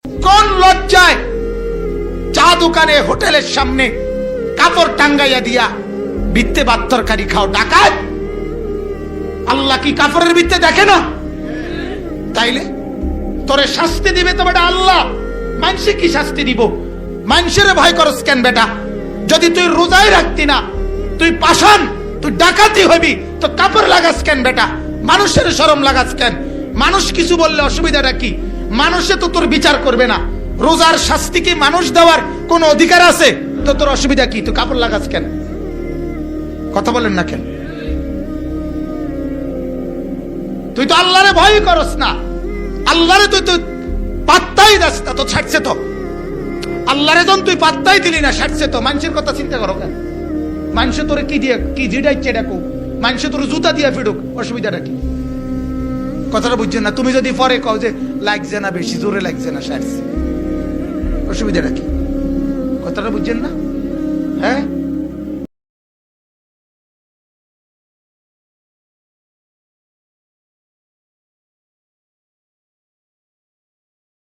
কোন লজ্জায় চা দোকানে হোটেলের সামনে কাপড় টাঙ্গাইয়া দিয়া বিত্তে বাত্তরকারী খাও, ডাকাত? আল্লাহ কি কাপড়ের বিত্তে দেখে না? তাইলে তোরে শাস্তি দিবে তো বেটা আল্লাহ, মানুষে কি শাস্তি দিব? মানুষের ভয় করস কেন বেটা? যদি তুই রোজাই রাখতি না, তুই পাষাণ, তুই ডাকাতি হবি, তো কাপড় লাগাস কেন বেটা? মানুষের শরম লাগাস কেন? মানুষ কিছু বললে অসুবিধাটা কি? মানুষে তো তোর বিচার করবে না। রোজার শাস্তি কি মানুষ দেওয়ার কোন অধিকার আছে? তো তোর অসুবিধা কি? তুই কাপড় লাগাস কেন? কথা বলেন না কেন? তুই তো আল্লাহরে ভয় করস না, আল্লাহরে তুই তো পাত্তাই দাস না, তো ছাড়ছে তো। আল্লাহরে যখন তুই পাত্তাই দিলি না, ছাড়ছে তো। মানুষের কথা চিন্তা করো কেন? মানুষ তোরে কি দিয়ে কি জিডাইছে ডাকো, মানুষ তোর জুতা দিয়ে ফিডুক, অসুবিধাটা কি? কথাটা বুঝছেন না? তুমি যদি পরে কও যে লাগছে না, বেশি জোরে লাগছে না, ছাড়ছে, অসুবিধাটা কি? কথাটা বুঝছেন না? হ্যাঁ,